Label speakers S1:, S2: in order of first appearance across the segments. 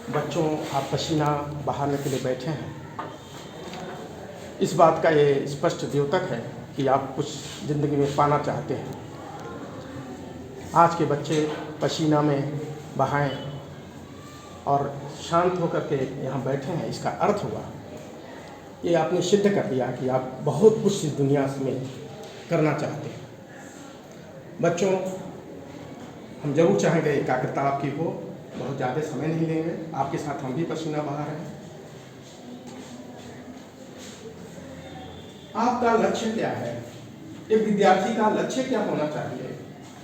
S1: बच्चों, आप पसीना बहाने के लिए बैठे हैं। इस बात का ये स्पष्ट द्योतक है कि आप कुछ ज़िंदगी में पाना चाहते हैं। आज के बच्चे पसीना में बहाएं और शांत होकर के यहाँ बैठे हैं, इसका अर्थ हुआ ये आपने सिद्ध कर दिया कि आप बहुत कुछ इस दुनिया में करना चाहते हैं। बच्चों, हम जरूर चाहेंगे एकाग्रता आपकी हो, बहुत ज़्यादा समय नहीं लेंगे। आपके साथ हम भी पसीना बहा रहे हैं। आपका लक्ष्य क्या है? एक विद्यार्थी का लक्ष्य क्या होना चाहिए?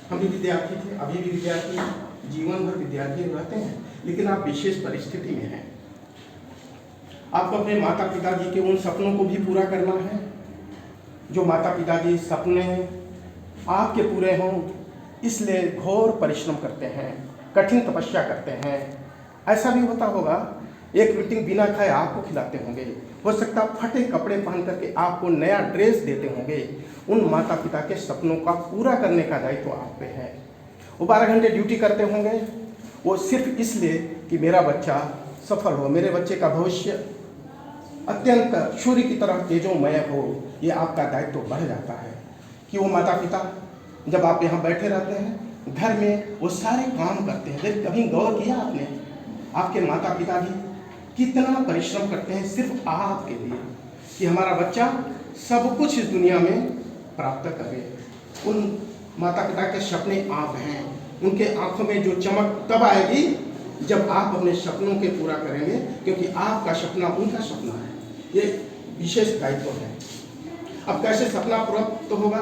S1: हम भी विद्यार्थी थे, अभी भी विद्यार्थी हैं, जीवन भर विद्यार्थी रहते हैं, लेकिन आप विशेष परिस्थिति में हैं। आपको अपने माता पिताजी के उन सपनों को भी पूरा करना है। जो माता पिताजी सपने आपके पूरे हों, इसलिए घोर परिश्रम करते हैं, कठिन तपस्या करते हैं। ऐसा भी होता होगा, एक व्यक्ति बिना खाए आपको खिलाते होंगे, हो सकता फटे कपड़े पहन करके आपको नया ड्रेस देते होंगे। उन माता पिता के सपनों का पूरा करने का दायित्व आप पे है। वो 12 घंटे ड्यूटी करते होंगे, वो सिर्फ इसलिए कि मेरा बच्चा सफल हो, मेरे बच्चे का भविष्य अत्यंत सूर्य की तरह तेजोमय हो। ये आपका दायित्व बढ़ जाता है कि वो माता पिता जब आप यहाँ बैठे रहते हैं घर में, वो सारे काम करते हैं। लेकिन कभी गौर किया आपने, आपके माता पिता भी कितना परिश्रम करते हैं सिर्फ आपके लिए कि हमारा बच्चा सब कुछ इस दुनिया में प्राप्त करे। उन माता पिता के सपने आप हैं। उनके आंखों में जो चमक तब आएगी जब आप अपने सपनों के पूरा करेंगे, क्योंकि आपका सपना उनका सपना है। ये विशेष दायित्व है। अब कैसे सपना प्राप्त होगा,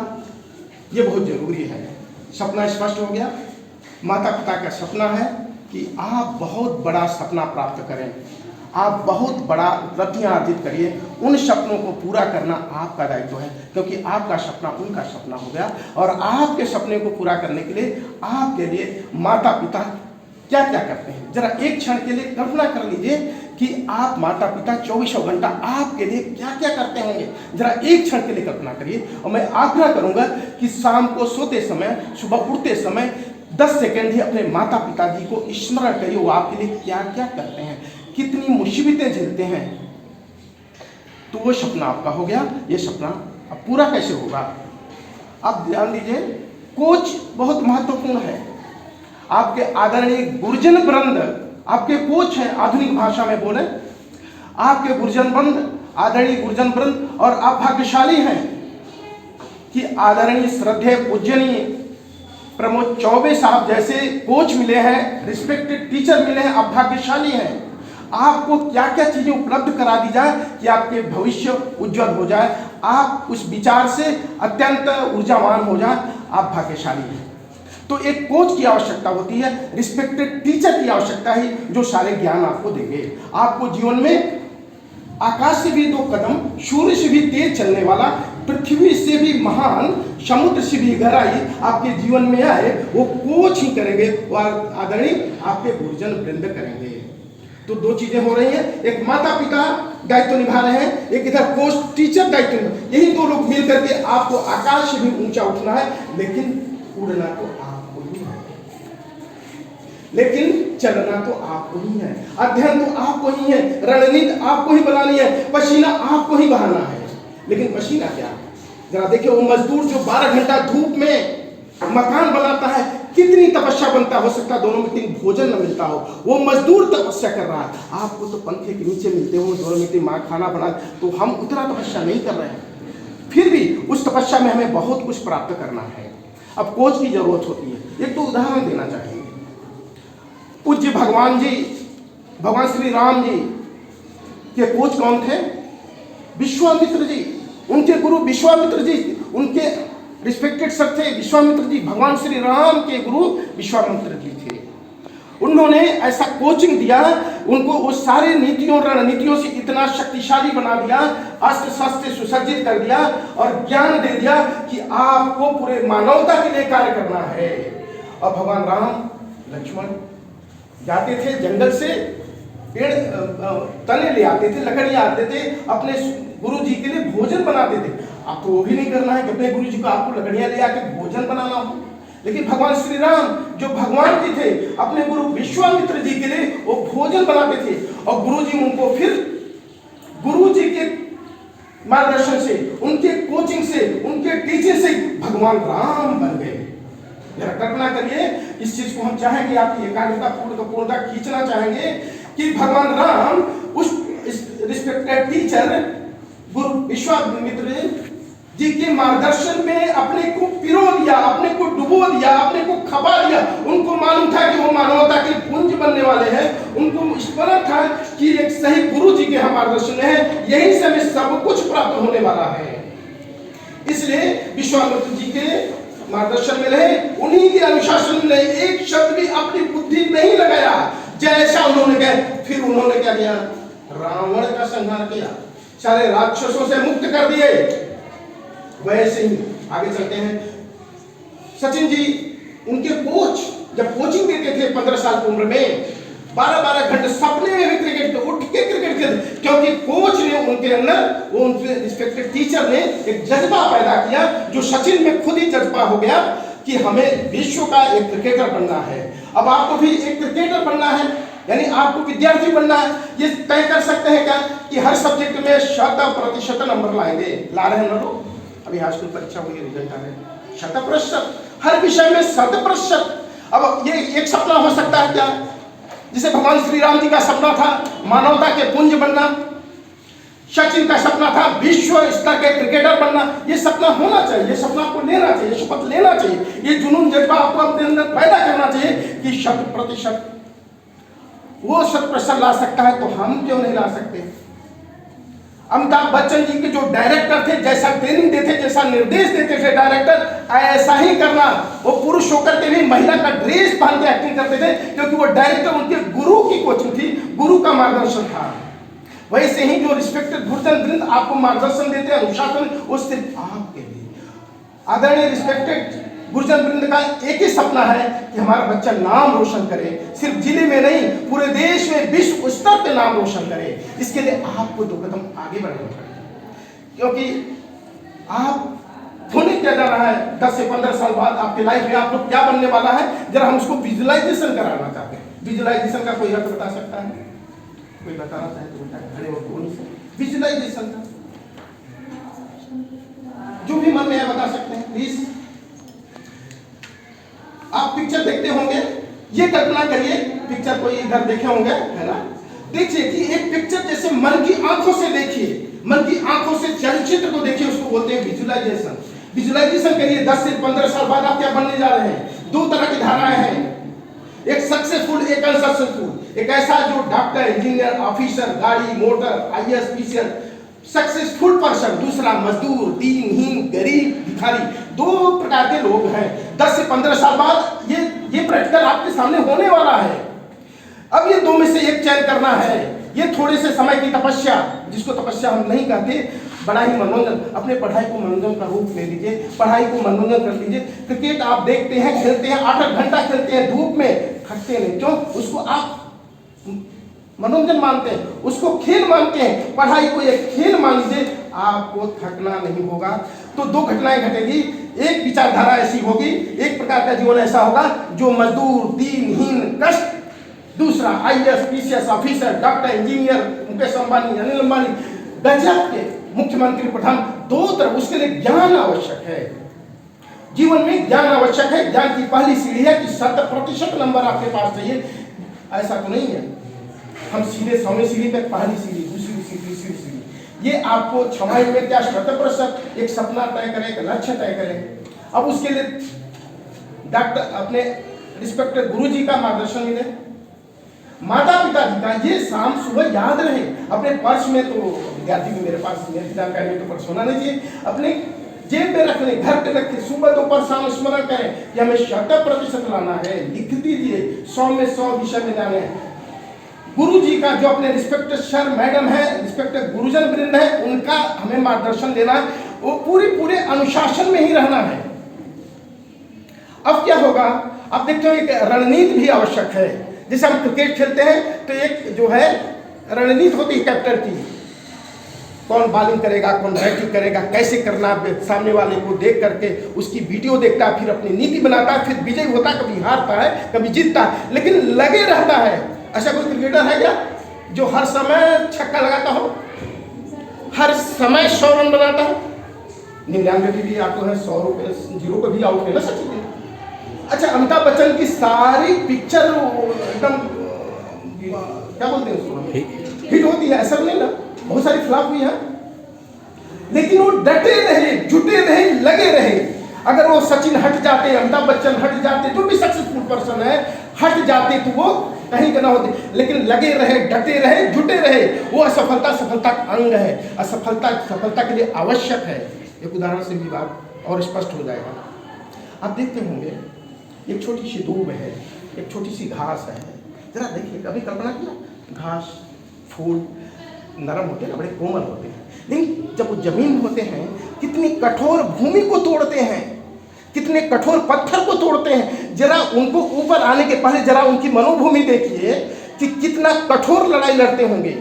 S1: ये बहुत जरूरी है। सपना स्पष्ट हो गया। माता पिता का सपना है कि आप बहुत बड़ा सपना प्राप्त करें, आप बहुत बड़ा उपलब्धियां अर्जित करिए। उन सपनों को पूरा करना आपका दायित्व है, क्योंकि आपका सपना उनका सपना हो गया। और आपके सपने को पूरा करने के लिए आपके लिए माता पिता क्या क्या करते हैं, जरा एक क्षण के लिए कल्पना कर लीजिए कि आप माता पिता 24 घंटा आपके लिए क्या क्या करते होंगे। जरा एक क्षण के लिए कल्पना करिए। और मैं आग्रह करूंगा कि शाम को सोते समय, सुबह उठते समय 10 सेकंड ही अपने माता पिताजी को स्मरण करिए, वो आपके लिए क्या क्या करते हैं, कितनी मुसीबतें झेलते हैं। तो वो सपना आपका हो गया। ये सपना अब पूरा कैसे होगा? आप ध्यान दीजिए, कोच बहुत महत्वपूर्ण है। आपके आदरणीय गुरुजन वृंद आपके कोच हैं। आधुनिक भाषा में बोले, आपके गुरुजन वृंद, आदरणीय गुरुजन वृंद, और आप भाग्यशाली हैं कि आदरणीय श्रद्धेय पूजनीय प्रमोद चौबे साहब जैसे कोच मिले हैं, रिस्पेक्टेड टीचर मिले हैं। आप भाग्यशाली हैं। आपको क्या क्या चीजें उपलब्ध करा दी जाए कि आपके भविष्य उज्जवल हो जाए, आप उस विचार से अत्यंत ऊर्जावान हो जाए। आप भाग्यशाली हैं। तो एक कोच की आवश्यकता होती है, रिस्पेक्टेड टीचर की आवश्यकता है, जो सारे ज्ञान आपको देंगे। आपको जीवन में आकाश से भी 2 कदम, सूर्य से भी तेज चलने वाला, पृथ्वी से भी महान, समुद्र से भी गहराई आपके जीवन में आए, वो कोच ही करेंगे, वो आदरणीय आपके गुरुजन वृंद करेंगे। तो 2 चीजें हो रही हैं, एक माता पिता दायित्व निभा रहे हैं, एक इधर कोच टीचर दायित्व। यही 2 लोग मिल करके आपको आकाश से भी ऊंचा उठना है, लेकिन उड़ना तो आपको ही है, लेकिन चलना तो आपको ही है, अध्ययन तो आपको ही है, रणनीति आपको ही बनानी है, पसीना आपको ही बहाना है। लेकिन पसीना क्या है? जरा देखिए, वो मजदूर जो 12 घंटा धूप में मकान बनाता है, कितनी तपस्या बनता हो सकता है दोनों में 3 भोजन न मिलता हो, वो मजदूर तपस्या कर रहा है। आपको तो पंखे के नीचे मिलते हो, दोनों में 3 माँ खाना बना, तो हम उतना तपस्या नहीं कर रहे हैं। फिर भी उस तपस्या में हमें बहुत कुछ प्राप्त करना है। अब कोच की जरूरत होती है। एक तो उदाहरण देना चाहेंगे, पूज्य भगवान जी, भगवान श्री राम जी के कोच कौन थे? विश्वामित्र जी। उनके गुरु विश्वामित्र जी, उनके रिस्पेक्टेड सर थे विश्वामित्र जी। भगवान श्री राम के गुरु विश्वामित्र जी थे। उन्होंने ऐसा कोचिंग दिया, उनको उस सारे नीतियों रणनीतियों से इतना शक्तिशाली बना दिया, अस्त्र शस्त्र सुसज्जित कर दिया और ज्ञान दे दिया कि आपको पूरे मानवता के लिए कार्य करना है। और भगवान राम लक्ष्मण जाते थे जंगल से, पेड़ तने ले आते थे, लकड़ियां आते थे, अपने गुरु जी के लिए भोजन बनाते थे। आपको वो भी नहीं करना है कि अपने गुरु जी को आपको लकड़ियां ले आके भोजन बनाना हो, लेकिन भगवान श्री राम जो भगवान जी थे, अपने गुरु विश्वामित्र जी के लिए वो भोजन बनाते थे, और गुरु जी उनको फिर गुरु जी के मार्गदर्शन से, उनके कोचिंग से, उनके टीचिंग से भगवान राम बन गए। जरा कल्पना करिए, इस चीज को हम चाहेंगे, आपकी एकाग्रता पूर्णता खींचना चाहेंगे कि भगवान राम उस रिस्पेक्टेड टीचर गुरु विश्वामित्र जी के मार्गदर्शन में अपने को पिरो दिया, अपने को डुबो दिया, अपने को खपा दिया। उनको मालूम था कि वो मानवता के पुंज बनने वाले हैं। उनको स्मरण था कि एक सही गुरु जी के हम मार्गदर्शन में है, यही से हमें सब कुछ प्राप्त होने वाला है। इसलिए विश्वामित्र जी के मार्गदर्शन में रहे, उन्हीं के अनुशासन में एक शब्द भी अपनी बुद्धि नहीं लगाया। जैसा उन्होंने कहा, फिर उन्होंने क्या किया? रावण का संहार किया, सारे राक्षसों से मुक्त कर दिए। वैसे ही आगे चलते हैं। सचिन जी उनके कोच जब कोचिंग देते थे 15 साल की उम्र में, 12-12 घंटे सपने में भी क्रिकेट उठ के क्रिकेट खेलते, क्योंकि कोच ने उनके अंदर, वो उनके रिस्पेक्टेड टीचर ने एक जज्बा पैदा किया, जो सचिन में खुद ही जज्बा हो गया कि हमें विश्व का एक क्रिकेटर बनना है। अब आपको भी एक क्रिकेटर बनना है, यानी आपको विद्यार्थी बनना है। ये तय कर सकते हैं क्या कि हर सब्जेक्ट में 100% नंबर लाएंगे? ला रहे हैं ना लोग, अभी हाई स्कूल परीक्षा हुई, रिजल्ट आ रहे, 100%, हर विषय में 100%। अब ये एक सपना हो सकता है क्या? जिसे भगवान श्री राम जी का सपना था मानवता के पुंज बनना, सचिन का सपना था विश्व स्तर के क्रिकेटर बनना। ये सपना होना चाहिए, ये सपना आपको लेना चाहिए, शपथ लेना चाहिए, ये जुनून जज्बा आपको अपने अंदर पैदा करना चाहिए कि 100% वो 100% ला सकता है, तो हम क्यों नहीं ला सकते? अमिताभ बच्चन जी के जो डायरेक्टर थे, जैसा ट्रेनिंग देते, जैसा निर्देश देते थे डायरेक्टर, ऐसा ही करना। वो पुरुष होकर के भी महिला का ड्रेस पहन के एक्टिंग करते थे, क्योंकि वो डायरेक्टर उनके गुरु की कोचिंग थी, गुरु का मार्गदर्शन था। वैसे ही जो रिस्पेक्टेड गुरुजन वृंद आपको मार्गदर्शन देते हैं, अनुशासन, वो सिर्फ आपके लिए। आदरणीय रिस्पेक्टेड गुरुजन वृंद का एक ही सपना है कि हमारा बच्चा नाम रोशन करे, सिर्फ जिले में नहीं, पूरे देश में विश्व स्तर पे नाम रोशन करे। इसके लिए आपको 2 कदम आगे बढ़ना पड़ेगा, क्योंकि आप होने क्या जा रहा है 10 से 15 साल बाद आपके लाइफ में आप लोग क्या बनने वाला है, जरा हम उसको विजुअलाइजेशन कराना चाहते हैं। विजुअलाइजेशन का कोई अर्थ बता सकता है? कोई बताना चाहे तो बताए, खड़े होकर। विजुअलाइजेशन का जो भी मन में है बता सकते हैं प्लीज। आप पिक्चर देखते होंगे, ये कल्पना करिए, पिक्चर कोई इधर देखे होंगे, है ना? देखिए कि एक पिक्चर जैसे मन की आंखों से देखिए, मन की आंखों से चलचित्र को देखिए, उसको बोलते हैं विजुअलाइजेशन। विजुअलाइजेशन करिए 10 से 15 साल बाद आप क्या बनने जा रहे हैं। 2 तरह की धाराएं हैं, एक सक्सेसफुल, एक अनसक्सेसफुल। एक ऐसा जो डॉक्टर, इंजीनियर, ऑफिसर, गाड़ी motor, IAS PCS successful person, दूसरा मजदूर, दीनहीन, गरीब, भिखारी। 2 प्रकार के लोग हैं। 10 से 15 साल बाद ये प्रैक्टिकल आपके सामने होने वाला है। अब ये 2 में से एक चयन करना है। ये थोड़े से समय की तपस्या, जिसको तपस्या हम नहीं कहते, बड़ा ही मनोरंजन, अपने पढ़ाई को मनोरंजन का रूप ले लीजिए, पढ़ाई को मनोरंजन कर लीजिए। क्रिकेट आप देखते हैं, खेलते हैं, 8-8 घंटा खेलते हैं धूप में, थकते नहीं, क्यों? उसको आप मनोरंजन मानते हैं, उसको खेल मानते हैं। पढ़ाई को एक खेल मान लीजिए, आपको थकना नहीं होगा। तो 2 घटनाएं घटेगी, एक विचारधारा ऐसी होगी, एक प्रकार का जीवन ऐसा होगा जो मजदूर, दीनहीन, कष्ट, दूसरा IAS PCS officer, doctor, engineer, Mukesh Ambani, Anil Ambani, गजब के मुख्यमंत्री, प्रधान। 2 तरफ उसके लिए ज्ञान आवश्यक है। जीवन में ज्ञान आवश्यक है। ज्ञान की पहली सीढ़ी है कि 100% नंबर आपके पास चाहिए। ऐसा तो नहीं है हम सीधे 100वीं सीढ़ी पे, पहली सीढ़ी, दूसरी सीढ़ी, तीसरी सीढ़ी। ये आपको 6 महीने में क्या 100% एक सपना तय करें, एक लक्ष्य तय करें। अब उसके लिए डॉक्टर, अपने रिस्पेक्टेड गुरु जी का मार्गदर्शन मिले, माता पिता जी का। ये शाम सुबह याद रहे अपने पर्स में। तो विद्यार्थी को मेरे पास मेरी जानकारी में तो पर्स होना नहीं चाहिए, अपने जेब में रख लें, घर पे रख के सुबह दोपहर शाम स्मरण करें कि हमें 100% लाना है। लिख दीजिए, 100 में 100 विषय में जाने हैं। गुरु जी का जो अपने रिस्पेक्टेड सर मैडम है, रिस्पेक्टेड गुरुजन वृंद है, उनका हमें मार्गदर्शन देना है। वो पूरे अनुशासन में ही रहना है। अब क्या होगा, आप देखते हो एक रणनीति भी आवश्यक है। जैसे हम क्रिकेट खेलते हैं तो एक जो है रणनीति होती है कैप्टन की। कौन बॉलिंग करेगा, कौन बैटिंग करेगा, कैसे करना, सामने वाले को देख करके उसकी वीडियो देखता है, फिर अपनी नीति बनाता है, फिर विजय होता है, कभी हारता है, कभी जीतता है, लेकिन लगे रहता है। ऐसा कोई क्रिकेटर है क्या जो हर समय छक्का लगाता हो, हर समय 100 रन बनाता है? 99 पे भी आउट है, 100 पे 0 पे भी आउट है ना सचिन। अच्छा, अमिताभ बच्चन की सारी पिक्चर एकदम क्या बोलते हैं उसको, हिट होती है, ऐसा नहीं ना, बहुत सारी फ्लॉप हुई है, लेकिन वो डटे रहे, जुटे रहे, लगे रहे। अगर वो सचिन हट जाते, अमिताभ बच्चन हट जाते, जो भी सक्सेसफुल पर्सन है हट जाते, तो वो कहीं का ना होते, लेकिन लगे रहे, डटे रहे, जुटे रहे। वो असफलता सफलता का अंग है, असफलता सफलता के लिए आवश्यक है। एक उदाहरण से भी बात और स्पष्ट हो जाएगा। आप देखते होंगे एक छोटी सी दूब है, एक छोटी सी घास है, जरा देखिए, कभी कल्पना किया, घास फूल नरम होते हैं, बड़े कोमल होते हैं, लेकिन जब वो जमीन होते हैं कितनी कठोर भूमि को तोड़ते हैं, कितने कठोर पत्थर को तोड़ते हैं। जरा उनको ऊपर आने के पहले जरा उनकी मनोभूमि देखिए कि कितना कठोर लड़ाई लड़ते होंगे।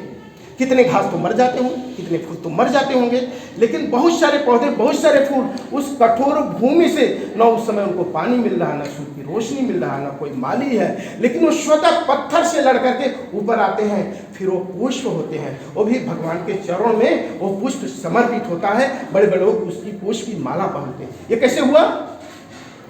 S1: कितने घास तो मर जाते होंगे, कितने फूल तो मर जाते होंगे, लेकिन बहुत सारे पौधे, बहुत सारे फूल उस कठोर भूमि से, न उस समय उनको पानी मिल रहा, न सूर्य की रोशनी मिल रहा, न कोई माली है, लेकिन वो स्वतः पत्थर से लड़ करके ऊपर आते हैं। फिर वो पुष्प होते हैं, वो भी भगवान के चरणों में वो पुष्प समर्पित होता है। बड़े बड़े लोग उसकी पुष्प की माला पहनते हैं। ये कैसे हुआ?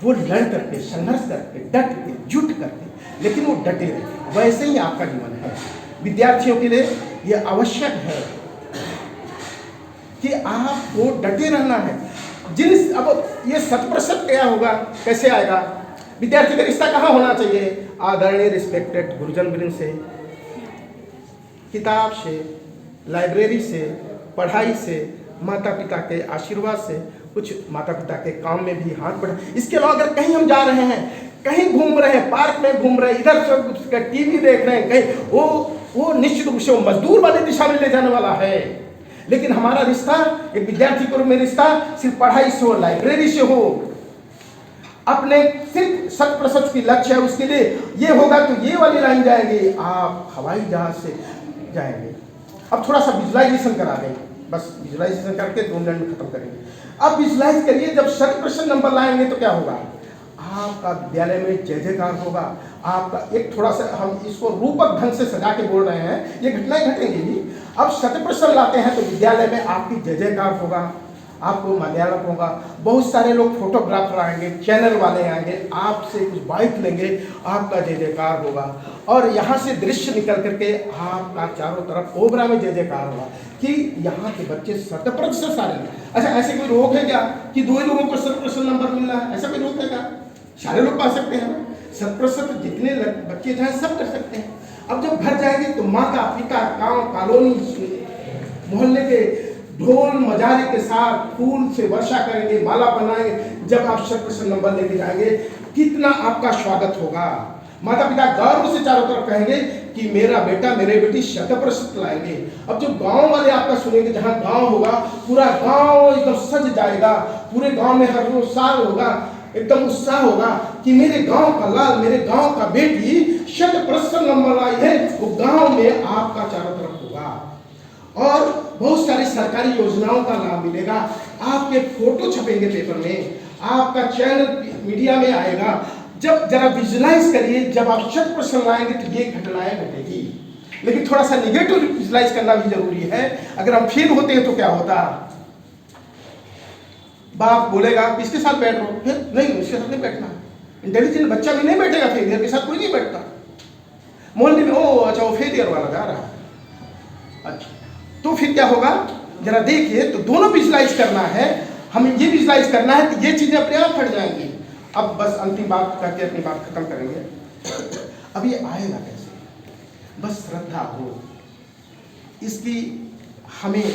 S1: वो लड़ करके, संघर्ष करके, डट के, जुट करके, लेकिन वो डटे रहे। वैसे ही आपका जीवन है। विद्यार्थियों के लिए यह आवश्यक है कि आपको डटे रहना है। अब ये 100% क्या होगा, कैसे आएगा? विद्यार्थी का रिश्ता कहाँ होना चाहिए? आदरणीय रिस्पेक्टेड गुरुजन वृंद से, किताब से, लाइब्रेरी से, पढ़ाई से, माता पिता के आशीर्वाद से, कुछ माता पिता के काम में भी हाथ बढ़ा। इसके अलावा अगर कहीं हम जा रहे हैं, कहीं घूम रहे हैं, पार्क में घूम रहे हैं, इधर से टीवी देख रहे हैं, कहीं वो निश्चित रूप से मजदूर वाली दिशा में ले जाने वाला है। लेकिन हमारा रिश्ता एक विद्यार्थी के रूप में रिश्ता सिर्फ पढ़ाई से हो, लाइब्रेरी से हो, अपने सिर्फ 100% की लक्ष्य है, उसके लिए ये होगा तो ये वाली लाइन जाएंगे, आप हवाई जहाज से जाएंगे। अब थोड़ा सा विजुलाइजेशन करा देंगे, बस विजुलाइजेशन करके 2 मिनट में खत्म करेंगे। अब विजुलाइज करिए, जब 100% नंबर लाएंगे तो क्या होगा? आपका विद्यालय में जय जयकार होगा। आपका एक थोड़ा सा हम इसको रूपक ढंग से सजा के बोल रहे हैं, ये घटनाएं घटेंगी भी। अब 100% लाते हैं तो विद्यालय में आपकी जय जयकार होगा, आपको मलयालम होगा, बहुत सारे लोग फोटोग्राफर आएंगे, चैनल वाले आएंगे, आपसे कुछ बाइक लेंगे, आपका जय जयकार होगा। और यहाँ से दृश्य निकल करके आपका चारों तरफ ओबरा में जय जयकार होगा कि यहाँ के बच्चे 100% सारे। अच्छा, ऐसे कोई रोक है क्या कि 2 लोगों को 100% नंबर मिल रहा है? ऐसा कोई रोक है क्या? सारे लोग पा सकते हैं। 100% जितने बच्चे चाहे सब कर सकते हैं। अब जब घर जाएंगे तो माता पिता, गांव, कॉलोनी, मोहल्ले के ढोल मजारे के साथ फूल से वर्षा करेंगे, माला बनाएंगे। जब आप 100% नंबर लेके जाएंगे, कितना आपका स्वागत होगा। माता पिता गर्व से चारों तरफ कहेंगे कि मेरा बेटा, मेरे बेटी 100% लाएंगे। अब जो गांव वाले आपका सुनेंगे, जहां गांव होगा, पूरा गांव एकदम सज जाएगा, पूरे गांव में हर्षोल्लास होगा, एकदम उत्साह होगा कि मेरे गांव का लाल, मेरे गांव का बेटी 100% नंबर आई है। वो गांव में आपका चारों तरफ होगा और बहुत सारी सरकारी योजनाओं का लाभ मिलेगा। आपके फोटो छपेंगे पेपर में, आपका चैनल मीडिया में आएगा। जब जरा विजुलाइज करिए, जब आप 100% लाएंगे तो ये घटनाएं घटेगी। लेकिन थोड़ा सा निगेटिव विजुलाइज करना भी जरूरी है। अगर हम फेल होते हैं तो क्या होता? बाप बोलेगा किसके साथ बैठ रहे हो? फिर नहीं, उसके साथ नहीं बैठना। इंटेलिजेंट बच्चा भी नहीं बैठेगा, फेलियर के साथ कोई नहीं बैठता। मोहल्ले में ओ अच्छा वो फेलियर वाला जा रहा है, अच्छा तो फिर क्या होगा? जरा देखिए, तो दोनों विजुलाइज करना है। हमें ये विजुलाइज करना है कि ये चीजें अपने आप हट जाएंगी। अब बस अंतिम बात करके अपनी बात खत्म करेंगे। अब ये आएगा कैसे? बस श्रद्धा हो, इसकी हमें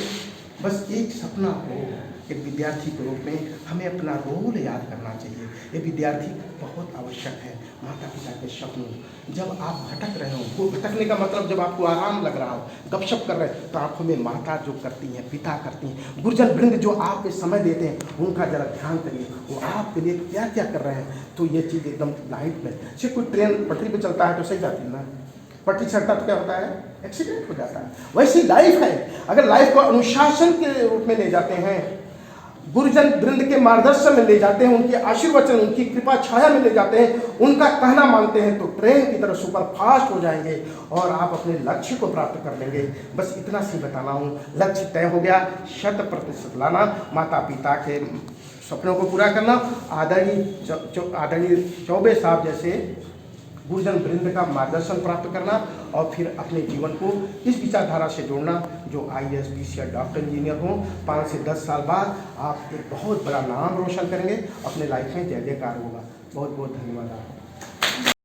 S1: बस एक सपना हो। एक विद्यार्थी के रूप में हमें अपना रोल याद करना चाहिए। ये विद्यार्थी बहुत आवश्यक है। माता पिता के सपने जब आप भटक रहे हो, वो भटकने का मतलब जब आपको आराम लग रहा हो, गपशप कर रहे हैं, तो आंखों में माता जो करती हैं, पिता करती हैं, गुरुजन वृंद जो आपके समय देते हैं, उनका जरा ध्यान करिए, वो आपके लिए क्या क्या कर रहे हैं। तो ये चीज़ एकदम लाइट में, सिर्फ कोई ट्रेन पटरी पर चलता है तो सही जाती है ना, पट्टी चढ़ता तो क्या होता है, एक्सीडेंट हो जाता है। वैसी लाइफ है, अगर लाइफ को अनुशासन के रूप में ले जाते हैं, गुरुजन वृंद के मार्गदर्शन में ले जाते हैं, उनके आशीर्वचन, उनकी कृपा छाया में ले जाते हैं, उनका कहना मानते हैं, तो ट्रेन की तरह सुपर फास्ट हो जाएंगे और आप अपने लक्ष्य को प्राप्त कर लेंगे। बस इतना सी बताना हूँ, लक्ष्य तय हो गया, 100% लाना, माता पिता के सपनों को पूरा करना, आदरणीय चौबे साहब जैसे गुरुजन वृंद का मार्गदर्शन प्राप्त करना और फिर अपने जीवन को इस विचारधारा से जोड़ना जो IAS PCS या डॉक्टर इंजीनियर हो। 5 से 10 साल बाद आप एक बहुत बड़ा नाम रोशन करेंगे, अपने लाइफ में जय जयकार होगा। बहुत बहुत धन्यवाद आपका।